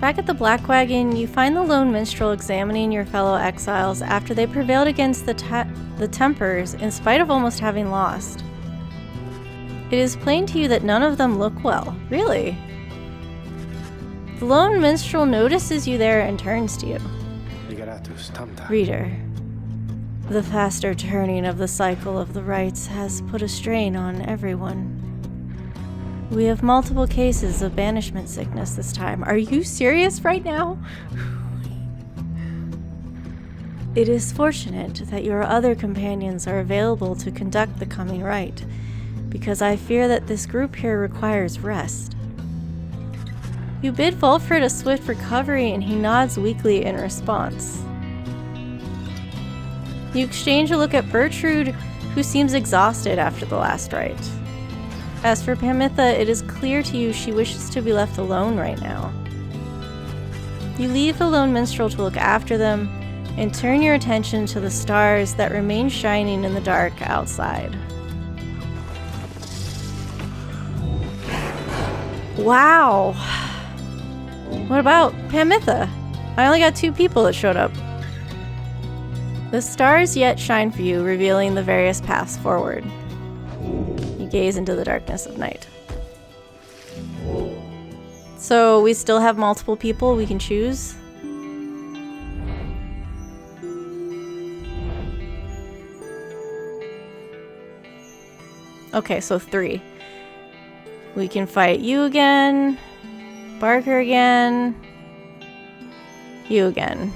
Back at the Black Wagon, you find the lone minstrel examining your fellow exiles after they prevailed against the Tempers in spite of almost having lost. It is plain to you that none of them look well. Really? The lone minstrel notices you there and turns to you. Reader, the faster turning of the cycle of the rites has put a strain on everyone. We have multiple cases of banishment sickness this time. Are you serious right now? It is fortunate that your other companions are available to conduct the coming rite, because I fear that this group here requires rest. You bid Volfred a swift recovery, and he nods weakly in response. You exchange a look at Bertrude, who seems exhausted after the last rite. As for Pamitha, it is clear to you she wishes to be left alone right now. You leave the lone minstrel to look after them, and turn your attention to the stars that remain shining in the dark outside. Wow! What about Pamitha? I only got 2 people that showed up. The stars yet shine for you, revealing the various paths forward. You gaze into the darkness of night. So we still have multiple people we can choose? Okay, so 3. We can fight you again, Barker again, you again.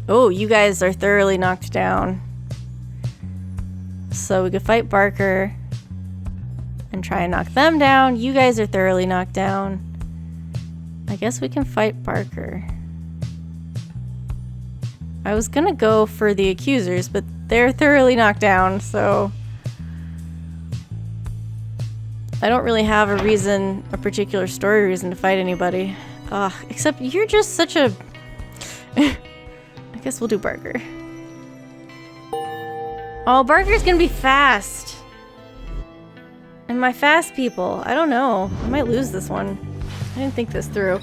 Oh, you guys are thoroughly knocked down. So we could fight Barker and try and knock them down. You guys are thoroughly knocked down. I guess we can fight Barker. I was gonna go for the accusers, but they're thoroughly knocked down, so I don't really have a particular story reason to fight anybody. Except you're just such a... I guess we'll do Barker. Oh, Barker's gonna be fast. And my fast people, I don't know. I might lose this one. I didn't think this through.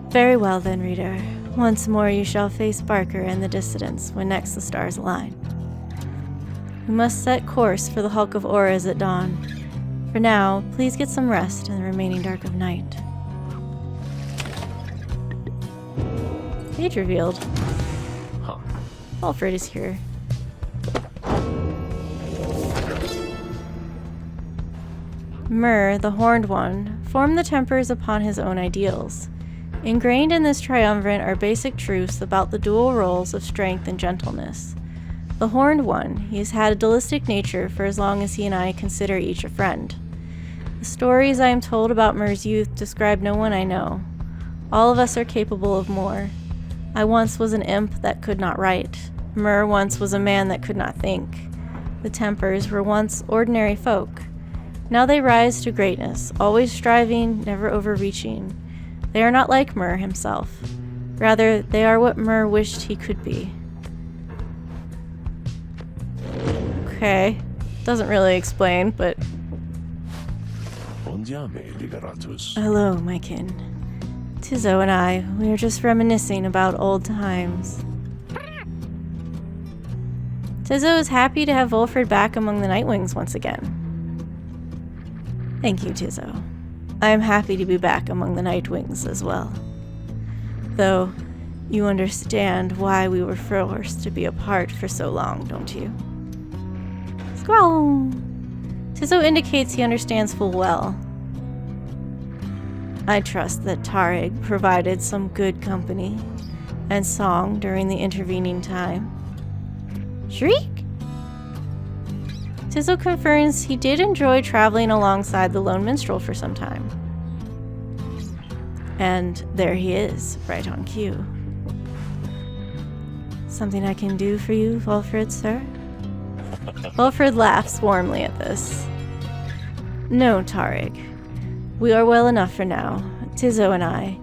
Very well then, reader. Once more you shall face Barker and the dissidents when next the stars align. We must set course for the Hulk of Auras at dawn. For now, please get some rest in the remaining dark of night. Page revealed. Huh. Alfred is here. Myr, the Horned One, formed the Tempers upon his own ideals. Ingrained in this triumvirate are basic truths about the dual roles of strength and gentleness. The Horned One, he has had a dualistic nature for as long as he and I consider each a friend. The stories I am told about Myr's youth describe no one I know. All of us are capable of more. I once was an imp that could not write. Myr once was a man that could not think. The Tempers were once ordinary folk. Now they rise to greatness, always striving, never overreaching. They are not like Myr himself. Rather, they are what Myr wished he could be. Okay. Doesn't really explain, but... Hello, my kin. Tizzo and I, we are just reminiscing about old times. Tizzo is happy to have Volfred back among the Nightwings once again. Thank you, Tizzo. I am happy to be back among the Nightwings as well. Though, you understand why we were forced to be apart for so long, don't you? Squall! Tizzo indicates he understands full well. I trust that Tarig provided some good company and song during the intervening time. Shriek? Tizzo confirms he did enjoy traveling alongside the lone minstrel for some time. And there he is, right on cue. Something I can do for you, Volfred, sir? Volfred laughs warmly at this. No, Tarig. We are well enough for now. Tizzo and I.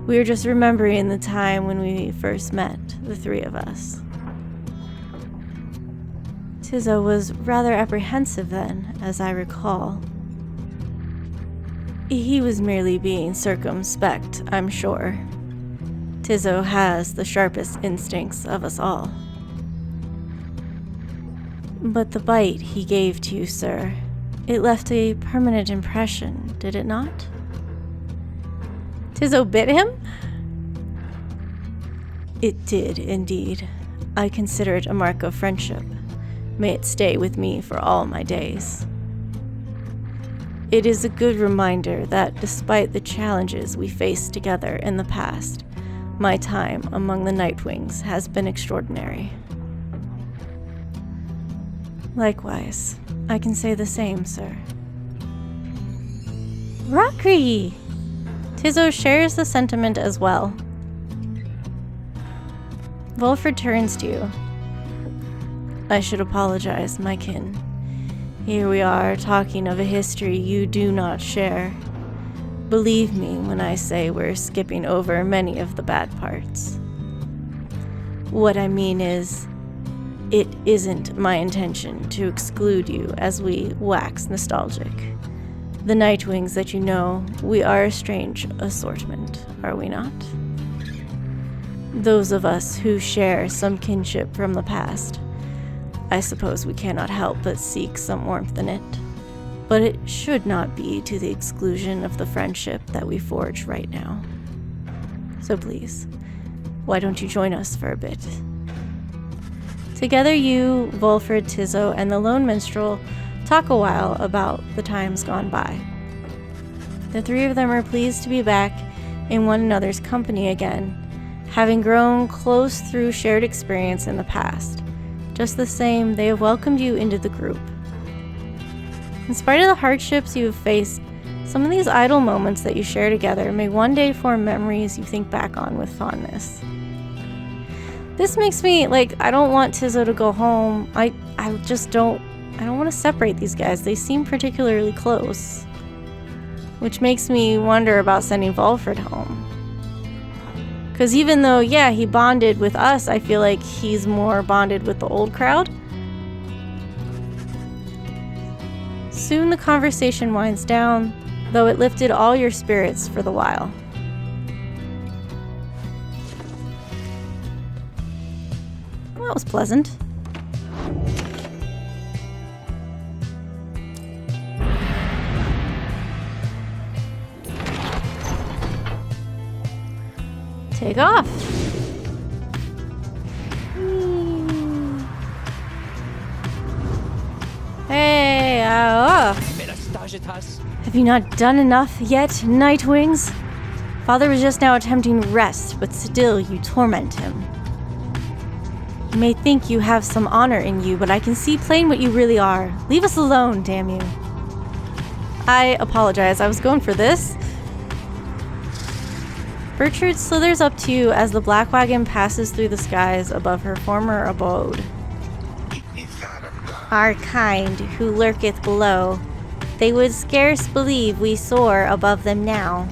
We are just remembering the time when we first met, the 3 of us. Tizzo was rather apprehensive then, as I recall. He was merely being circumspect, I'm sure. Tizo has the sharpest instincts of us all. But the bite he gave to you, sir, it left a permanent impression, did it not? Tizo bit him? It did, indeed. I consider it a mark of friendship. May it stay with me for all my days. It is a good reminder that despite the challenges we faced together in the past, my time among the Nightwings has been extraordinary. Likewise, I can say the same, sir. Rockry! Tizo shares the sentiment as well. Volfred turns to you. I should apologize, my kin. Here we are talking of a history you do not share. Believe me when I say we're skipping over many of the bad parts. What I mean is, it isn't my intention to exclude you as we wax nostalgic. The Nightwings that you know, we are a strange assortment, are we not? Those of us who share some kinship from the past, I suppose we cannot help but seek some warmth in it. But it should not be to the exclusion of the friendship that we forge right now. So please, why don't you join us for a bit? Together you, Volfred, Tizo, and the lone minstrel talk a while about the times gone by. The three of them are pleased to be back in one another's company again, having grown close through shared experience in the past. Just the same, they have welcomed you into the group. In spite of the hardships you have faced, some of these idle moments that you share together may one day form memories you think back on with fondness. This makes me, I don't want Tizo to go home. I don't want to separate these guys. They seem particularly close. Which makes me wonder about sending Volfred home. Because even though, yeah, he bonded with us, I feel like he's more bonded with the old crowd. Soon the conversation winds down, though it lifted all your spirits for the while. Well, that was pleasant. Take off. Hey, have you not done enough yet, Nightwings? Father was just now attempting rest, but still you torment him. You may think you have some honor in you, but I can see plain what you really are. Leave us alone, damn you. I apologize, I was going for this. Bertrude slithers up to you as the black wagon passes through the skies above her former abode. Our kind, who lurketh below, they would scarce believe we soar above them now.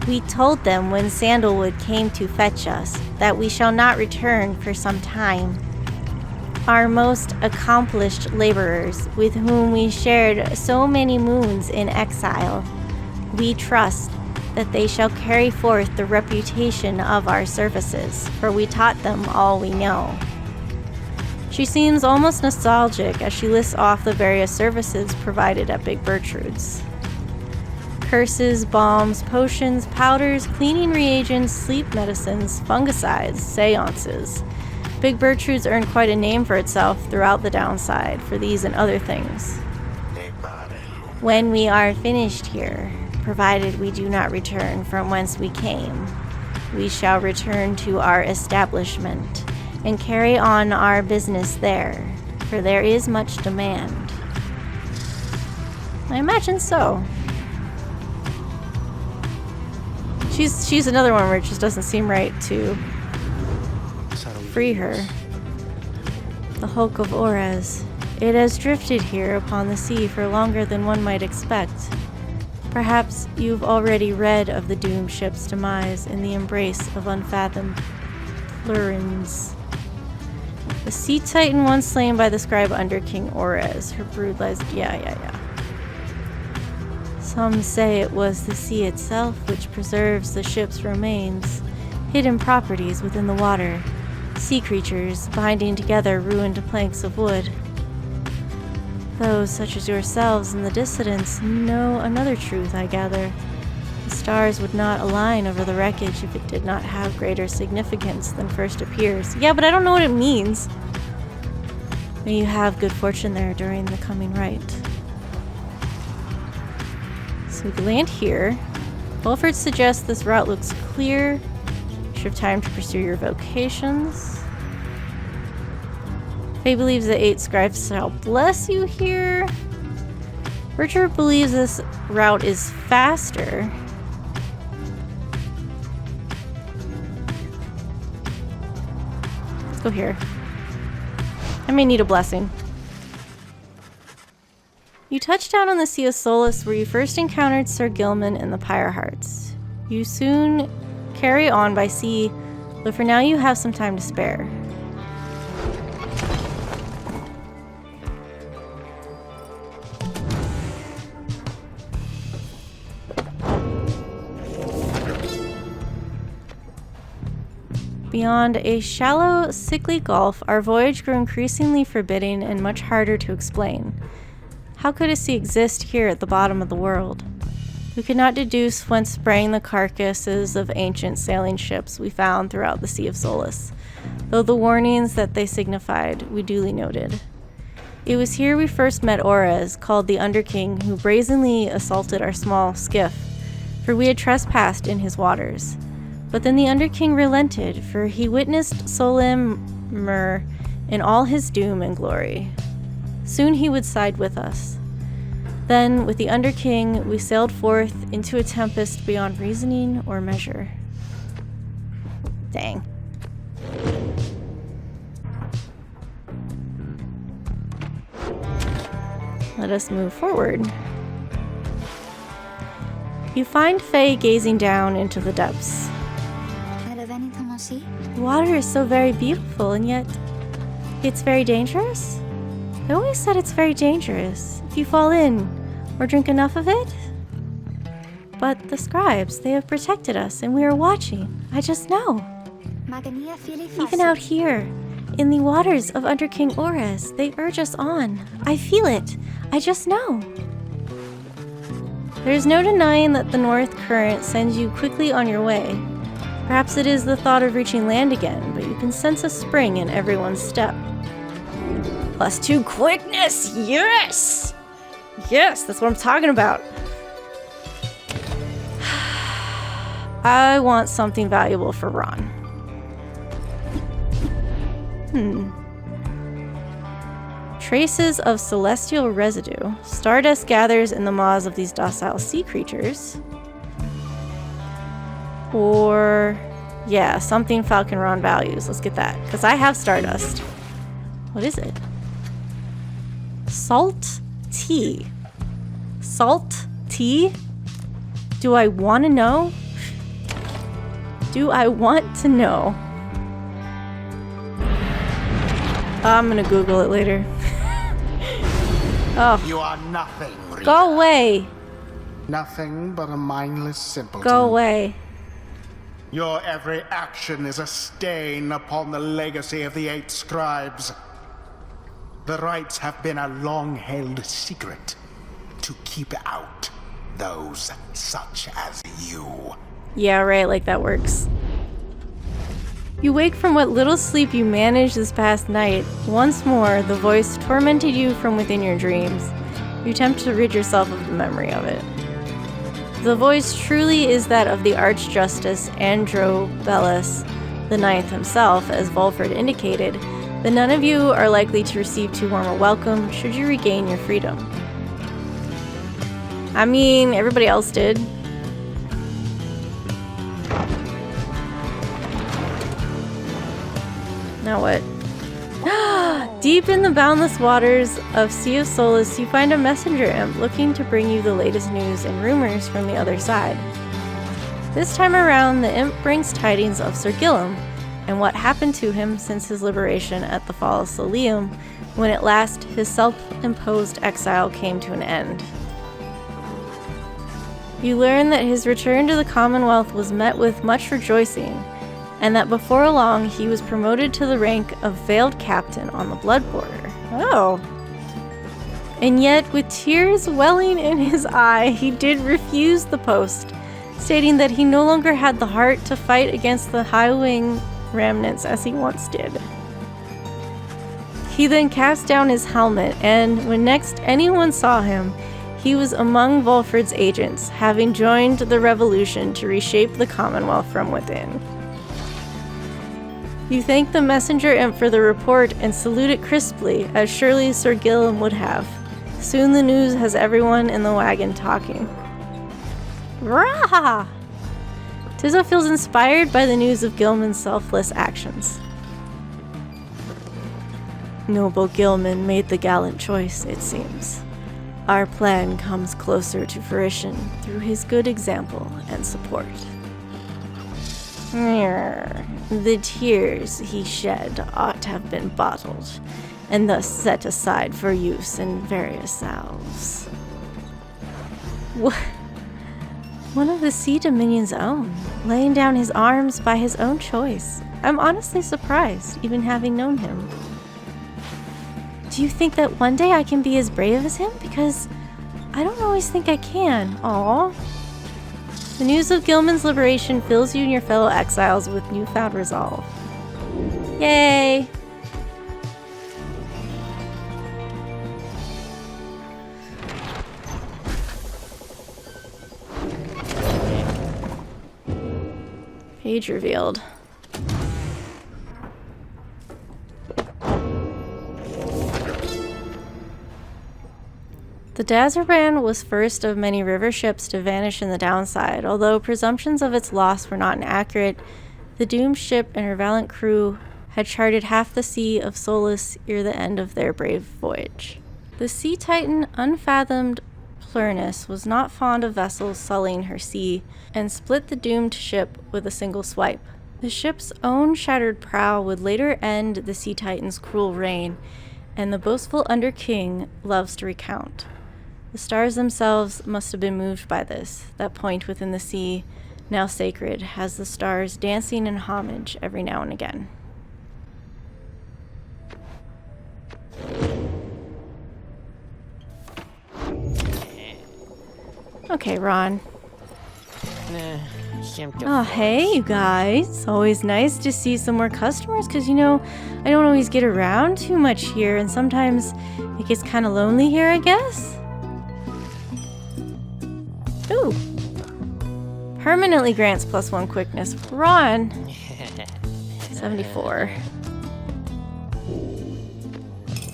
We told them when Sandalwood came to fetch us that we shall not return for some time. Our most accomplished laborers, with whom we shared so many moons in exile, we trust that they shall carry forth the reputation of our services, for we taught them all we know. She seems almost nostalgic as she lists off the various services provided at Big Bertrude's. Curses, bombs, potions, powders, cleaning reagents, sleep medicines, fungicides, seances. Big Bertrude's earned quite a name for itself throughout the downside for these and other things. When we are finished here, provided we do not return from whence we came, we shall return to our establishment and carry on our business there, for there is much demand. I imagine so. She's another one where it just doesn't seem right to free her. The Hulk of Orez. It has drifted here upon the sea for longer than one might expect. Perhaps you've already read of the doomed ship's demise in the embrace of unfathomed plurins. The sea titan once slain by the scribe under King Orez. Her brood lies... Yeah. Some say it was the sea itself which preserves the ship's remains, hidden properties within the water, sea creatures binding together ruined planks of wood. Those such as yourselves and the dissidents know another truth, I gather. The stars would not align over the wreckage if it did not have greater significance than first appears. Yeah, but I don't know what it means. May you have good fortune there during the coming rite. So we land here. Wolford suggests this route looks clear. You should have time to pursue your vocations. Faye believes the 8 scribes shall bless you here. Richard believes this route is faster. Let's go here. I may need a blessing. You touch down on the Sea of Solis, where you first encountered Sir Gilman and the Pyre Hearts. You soon carry on by sea, but for now you have some time to spare. Beyond a shallow, sickly gulf, our voyage grew increasingly forbidding and much harder to explain. How could a sea exist here at the bottom of the world? We could not deduce whence sprang the carcasses of ancient sailing ships we found throughout the Sea of Solis, though the warnings that they signified we duly noted. It was here we first met Ores, called the Underking, who brazenly assaulted our small skiff, for we had trespassed in his waters. But then the Underking relented, for he witnessed Solimur in all his doom and glory. Soon he would side with us. Then, with the Underking, we sailed forth into a tempest beyond reasoning or measure. Dang. Let us move forward. You find Faye gazing down into the depths. The water is so very beautiful, and yet it's very dangerous? I always said it's very dangerous if you fall in or drink enough of it. But the scribes, they have protected us, and we are watching. I just know. Even out here, in the waters of Under King Ores, they urge us on. I feel it. I just know. There is no denying that the north current sends you quickly on your way. Perhaps it is the thought of reaching land again, but you can sense a spring in everyone's step. +2 quickness! Yes! Yes, that's what I'm talking about. I want something valuable for Ron. Traces of celestial residue. Stardust gathers in the maws of these docile sea creatures. Or, yeah, something Falcon Ron values. Let's get that, because I have Stardust. What is it? Salt tea. Salt tea? Do I want to know? Do I want to know? I'm gonna Google it later. Oh. You are nothing, Rita. Go away. Nothing but a mindless simpleton. Go away. Your every action is a stain upon the legacy of the 8 scribes. The rites have been a long-held secret to keep out those such as you. Yeah, right, like that works. You wake from what little sleep you managed this past night. Once more, the voice tormented you from within your dreams. You attempt to rid yourself of the memory of it. The voice truly is that of the Archjustice Androbellus the Ninth himself, as Volford indicated, but none of you are likely to receive too warm a welcome should you regain your freedom. I mean, everybody else did. Now what? Deep in the boundless waters of Sea of Solis, you find a messenger imp looking to bring you the latest news and rumors from the other side. This time around, the imp brings tidings of Sir Gillam and what happened to him since his liberation at the fall of Solium, when at last his self-imposed exile came to an end. You learn that his return to the Commonwealth was met with much rejoicing, and that before long he was promoted to the rank of Veiled Captain on the Blood Border. Oh. And yet, with tears welling in his eye, he did refuse the post, stating that he no longer had the heart to fight against the High Wing remnants as he once did. He then cast down his helmet, and when next anyone saw him, he was among Volfred's agents, having joined the revolution to reshape the Commonwealth from within. You thank the messenger imp for the report and salute it crisply, as surely Sir Gilliam would have. Soon the news has everyone in the wagon talking. Rah! Tizzo feels inspired by the news of Gilman's selfless actions. Noble Gilman made the gallant choice, it seems. Our plan comes closer to fruition through his good example and support. The tears he shed ought to have been bottled, and thus set aside for use in various salves. One of the Sea Dominion's own, laying down his arms by his own choice. I'm honestly surprised, even having known him. Do you think that one day I can be as brave as him? Because I don't always think I can. Aww. The news of Gilman's liberation fills you and your fellow exiles with newfound resolve. Yay! Page revealed. The Dazaran was first of many river ships to vanish in the downside. Although presumptions of its loss were not inaccurate, the doomed ship and her valiant crew had charted half the sea of SOLIS ere the end of their brave voyage. The sea titan Unfathomed Plurnus was not fond of vessels sullying her sea, and split the doomed ship with a single swipe. The ship's own shattered prow would later end the sea titan's cruel reign, and the boastful Under-King loves to recount. The stars themselves must have been moved by this. That point within the sea, now sacred, has the stars dancing in homage every now and again. Okay, Ron. Oh, hey, you guys. Always nice to see some more customers, because, you know, I don't always get around too much here, and sometimes it gets kind of lonely here, I guess. Ooh. Permanently grants +1 quickness. Ron. 74.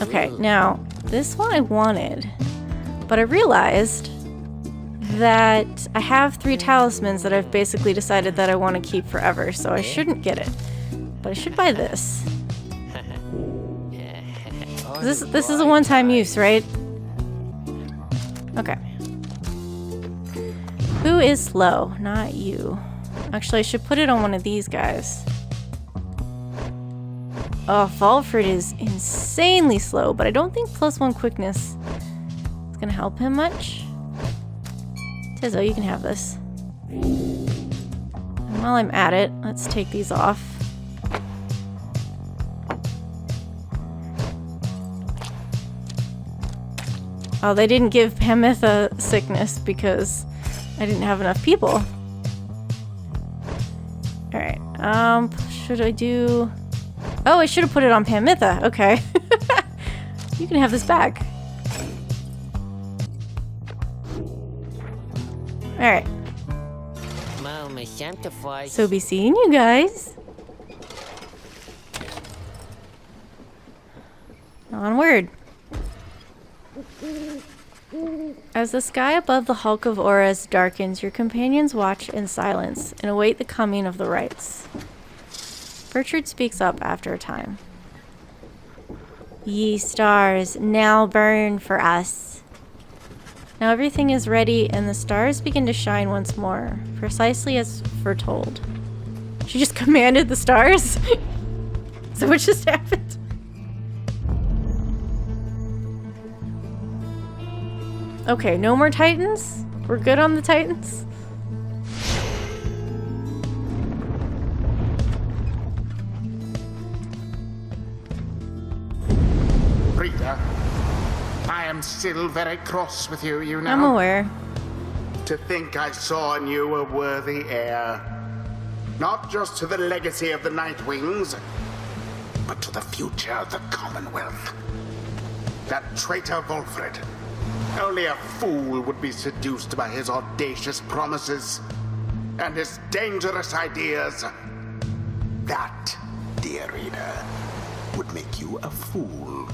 Okay, now, this one I wanted, but I realized that I have 3 talismans that I've basically decided that I want to keep forever, so I shouldn't get it. But I should buy this. This is a one-time use, right? Okay. Who is slow? Not you. Actually, I should put it on one of these guys. Oh, Volfred is insanely slow, but I don't think +1 quickness is gonna help him much. Tizzo, you can have this. And while I'm at it, let's take these off. Oh, they didn't give Pamitha sickness because I didn't have enough people. Alright, should I do... Oh, I should have put it on Pamitha. Okay. You can have this back. Alright. So be seeing you guys. Onward. As the sky above the hulk of Auras darkens, your companions watch in silence and await the coming of the Rites. Bertrand speaks up after a time. Ye stars, now burn for us. Now everything is ready and the stars begin to shine once more, precisely as foretold. She just commanded the stars? Is that what just happened? Okay, no more titans? We're good on the Titans? Rita, I am still very cross with you, you know. I'm aware. To think I saw in you a worthy heir. Not just to the legacy of the Nightwings, but to the future of the Commonwealth. That traitor Volfred. Only a fool would be seduced by his audacious promises and his dangerous ideas. That, dear reader, would make you a fool.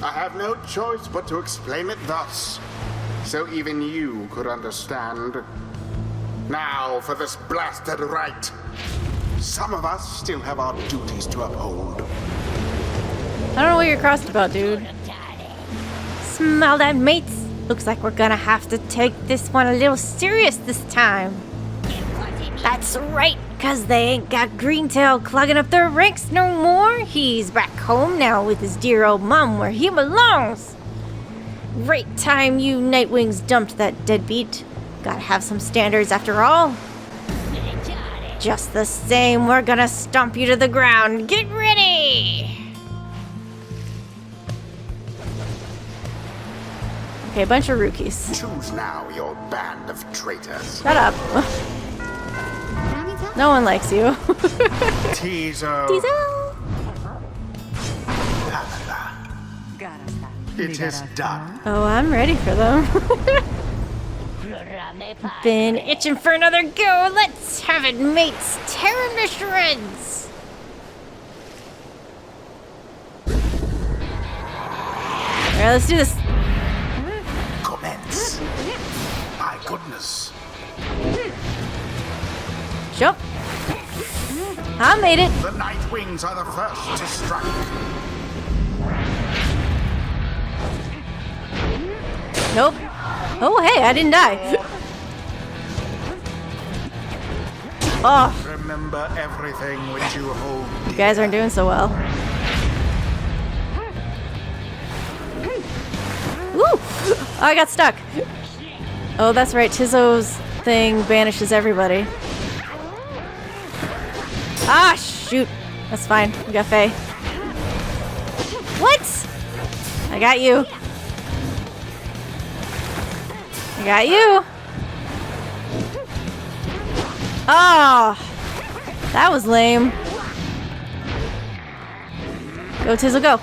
I have no choice but to explain it thus, so even you could understand. Now for this blasted rite. Some of us still have our duties to uphold. I don't know what you're crossed about, dude. Smell that, mates? Looks like we're gonna have to take this one a little serious this time. That's right, cause they ain't got Greentail clogging up their ranks no more. He's back home now with his dear old mom where he belongs. Right time you Nightwings dumped that deadbeat. Gotta have some standards after all. Just the same, we're gonna stomp you to the ground. Get ready! Okay, a bunch of rookies. Choose now your band of traitors. Shut up. No one likes you. Tizo. Diesel. It is done. Oh, I'm ready for them. Been itching for another go. Let's have it, mates. Tear him to shreds. Alright, let's do this. Commence. My goodness. Jump. I made it. The Nightwings are the first to strike. Nope. Oh, hey, I didn't die. Oh, Remember everything which you hold dear. you guys aren't doing so well. Woo! Oh, I got stuck. Oh, that's right. Tizo's thing banishes everybody. Ah, shoot. That's fine. We got Faye. What? I got you. I got you. Oh, that was lame. Go, Tizzle, go.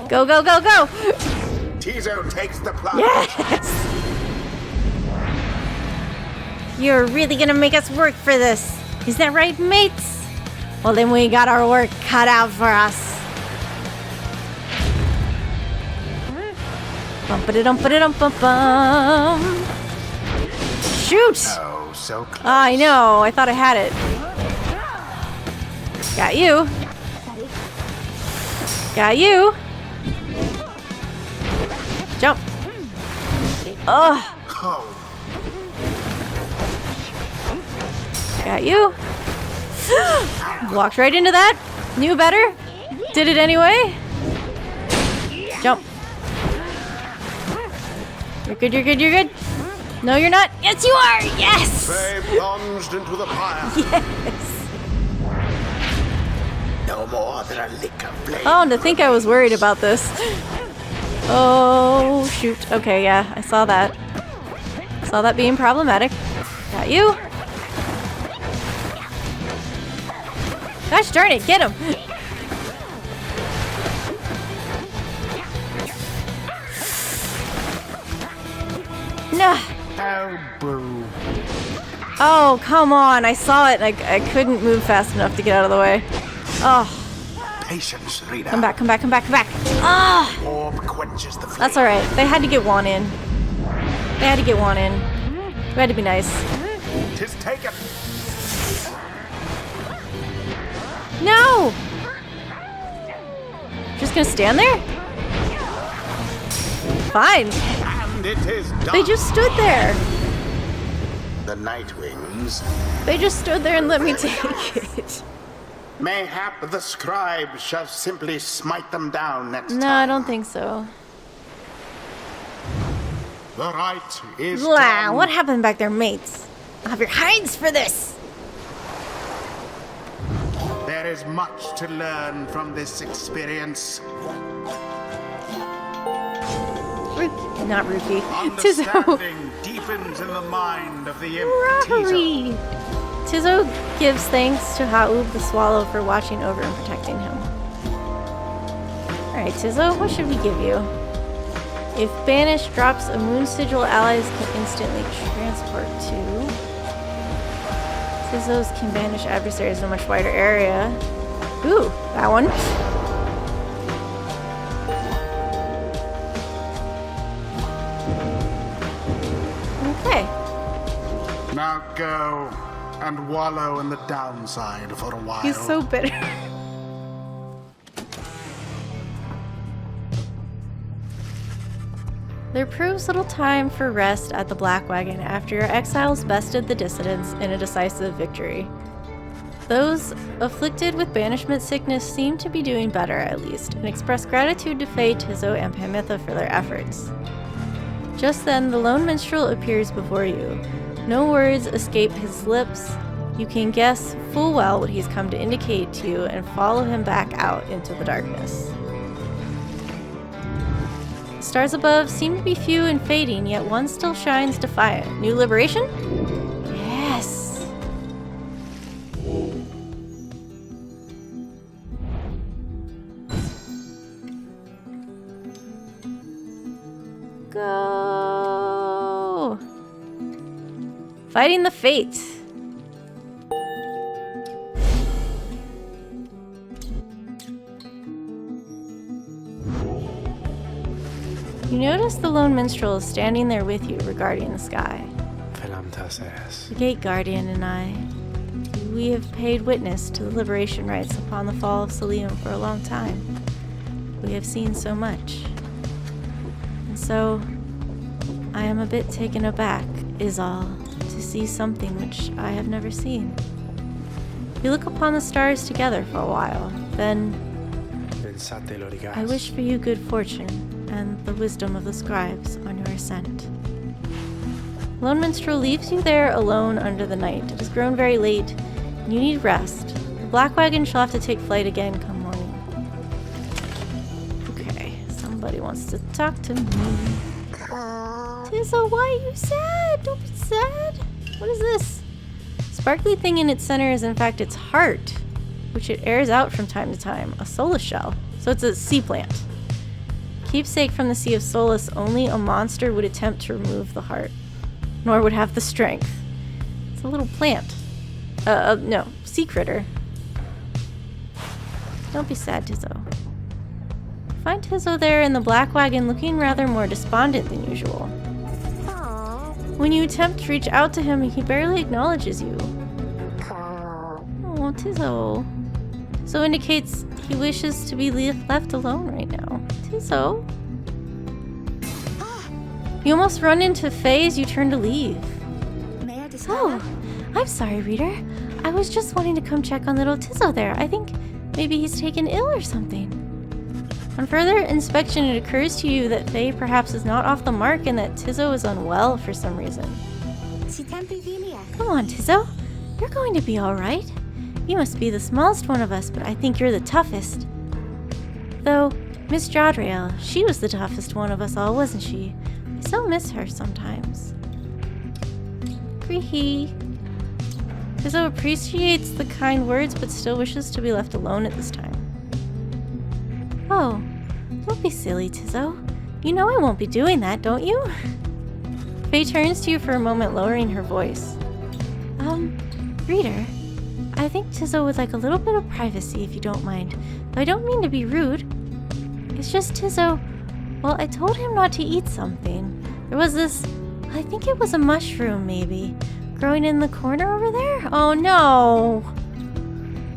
Go, go, go, go. Tizo takes the plunge. Yes. You're really gonna make us work for this. Is that right, mates? Well, then we got our work cut out for us. Bum-ba-da-dum-ba-da-dum-bum-bum. Shoot! Oh, so close. I know. I thought I had it. Got you. Got you. Jump. Oh. Oh, Got you. Walked right into that. Knew better. Did it anyway. Jump. You're good, you're good, you're good. No, you're not. Yes, you are. Yes. they plunged into the pyre. Yes. No more than a lick of flame. Oh, and to think I was worried about this. Oh, shoot. Okay, yeah, I saw that. Saw that being problematic. Got you. Gosh darn it, get him. No. Oh, boo. Oh, come on. I saw it and I couldn't move fast enough to get out of the way. Oh, Patience, Rita. come back, come back, come back, come back. Ah, Orb quenches the flame. that's all right. They had to get one in. They had to get one in. We had to be nice. Tis taken. No! Just gonna stand there? Fine. And it is done. They just stood there. The Nightwings. They just stood there and let me take it. Mayhap the scribe shall simply smite them down next No, time. I don't think so. The right is Blah, done. what happened back there, mates? I'll have your hides for this! There is much to learn from this experience. Not Rupee. Tizo. Understanding deepens in the mind of the Robbery! Tizo gives thanks to Ha'ub the Swallow for watching over and protecting him. Alright, Tizo, what should we give you? If banished drops a moon sigil, allies can instantly transport to. Tizos can banish adversaries in a much wider area. Ooh, that one. Okay. Now go and wallow in the downside for a while. He's so bitter. There proves little time for rest at the Black Wagon after your exiles bested the dissidents in a decisive victory. Those afflicted with banishment sickness seem to be doing better, at least, and express gratitude to Faye, Tizo, and Pamitha for their efforts. Just then, the lone minstrel appears before you. No words escape his lips. You can guess full well what he's come to indicate to you and follow him back out into the darkness. Stars above seem to be few and fading, yet one still shines defiant. New liberation? Yes! Go! Fighting the Fates. You notice the lone minstrel is standing there with you, regarding the sky. The Gate Guardian and I, we have paid witness to the liberation rites upon the fall of Salim for a long time. We have seen so much. And so, I am a bit taken aback, is all, to see something which I have never seen. We look upon the stars together for a while, then I wish for you good fortune and the wisdom of the scribes on your ascent. Lone Minstrel leaves you there alone under the night. It has grown very late, and you need rest. The Black Wagon shall have to take flight again come morning. Okay, somebody wants to talk to me. Tizo, why are you sad? Don't be sad. What is this? Sparkly thing in its center is in fact its heart, which it airs out from time to time, a SOLIS shell. So it's a sea plant. Keepsake from the Sea of Solis, only a monster would attempt to remove the heart, nor would have the strength. It's a little plant. No, sea critter. Don't be sad, Tizo. Find Tizo there in the Black Wagon looking rather more despondent than usual. When you attempt to reach out to him, he barely acknowledges you. Oh, Tizo. So indicates he wishes to be left alone right now. Tizo? You almost run into Faye as you turn to leave. Oh, I'm sorry, reader. I was just wanting to come check on little Tizo there. I think maybe he's taken ill or something. On further inspection, it occurs to you that Faye perhaps is not off the mark and that Tizo is unwell for some reason. Come on, Tizo. You're going to be alright. You must be the smallest one of us, but I think you're the toughest. Though, Miss Jodriel, she was the toughest one of us all, wasn't she? I still miss her sometimes. Creehee. Tizo appreciates the kind words, but still wishes to be left alone at this time. Oh, don't be silly, Tizo. You know I won't be doing that, don't you? Faye turns to you for a moment, lowering her voice. Reader, I think Tizo would like a little bit of privacy if you don't mind. Though I don't mean to be rude. It's just Tizo, well, I told him not to eat something. There was this, I think it was a mushroom maybe, growing in the corner over there? Oh no!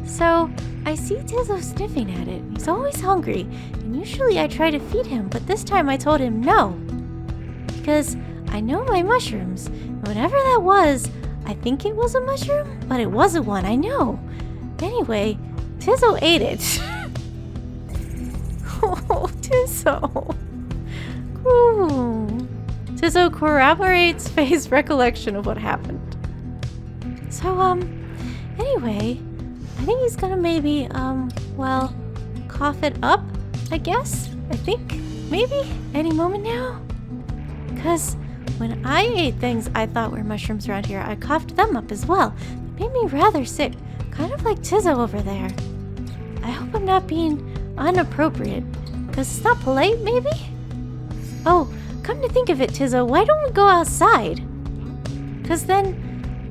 So, I see Tizo sniffing at it. He's always hungry, and usually I try to feed him, but this time I told him no. Because I know my mushrooms, and whatever that was, I think it was a mushroom, but it wasn't one, I know. Anyway, Tizo ate it. Oh, Tizo. Ooh. Tizzo corroborates Faye's recollection of what happened. So, anyway, I think he's gonna maybe, well, cough it up, I guess? I think, maybe, any moment now? 'Cause when I ate things I thought were mushrooms around here, I coughed them up as well. It made me rather sick, kind of like Tizzo over there. I hope I'm not being inappropriate, 'cause it's not polite, maybe? Oh, come to think of it, Tizzo, why don't we go outside? 'Cause then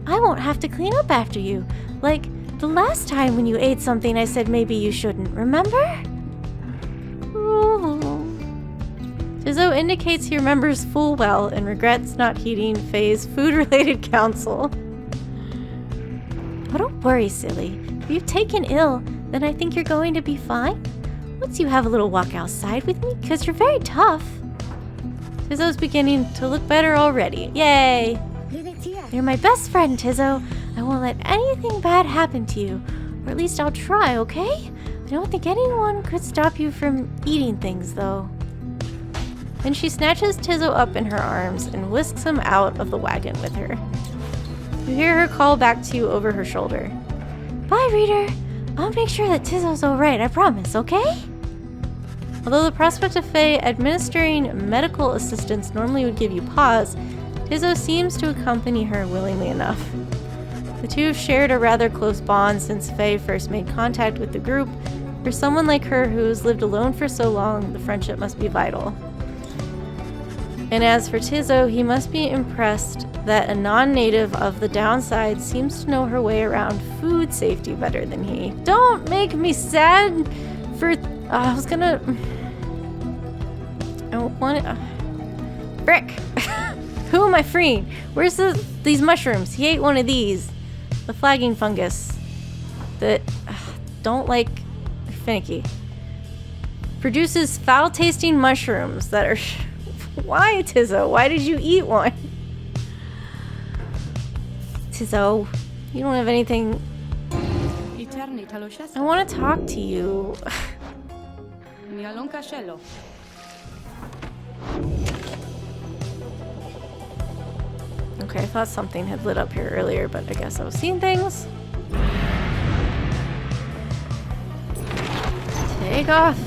I won't have to clean up after you. Like the last time when you ate something I said maybe you shouldn't, remember? Ooh. Tizzo indicates he remembers full well and regrets not heeding Faye's food-related counsel. Oh, don't worry, silly. If you've taken ill, then I think you're going to be fine. Once you have a little walk outside with me, because you're very tough. Tizzo's beginning to look better already. Yay! You're my best friend, Tizzo. I won't let anything bad happen to you. Or at least I'll try, okay? I don't think anyone could stop you from eating things, though. Then she snatches Tizzo up in her arms and whisks him out of the wagon with her. You hear her call back to you over her shoulder. Bye, Reader. I'll make sure that Tizzo's alright, I promise, okay? Although the prospect of Faye administering medical assistance normally would give you pause, Tizzo seems to accompany her willingly enough. The two have shared a rather close bond since Faye first made contact with the group. For someone like her who's lived alone for so long, the friendship must be vital. And as for Tizzo, he must be impressed that a non-native of the downside seems to know her way around food safety better than he. Don't make me sad for... I was gonna... I want it... Frick! Who am I freeing? Where's these mushrooms? He ate one of these. The flagging fungus. That... don't like... finicky. Produces foul-tasting mushrooms that are... Why, Tizzo? Why did you eat one? Tizzo, you don't have anything... I want to talk to you. Okay, I thought something had lit up here earlier, but I guess I was seeing things. Take off.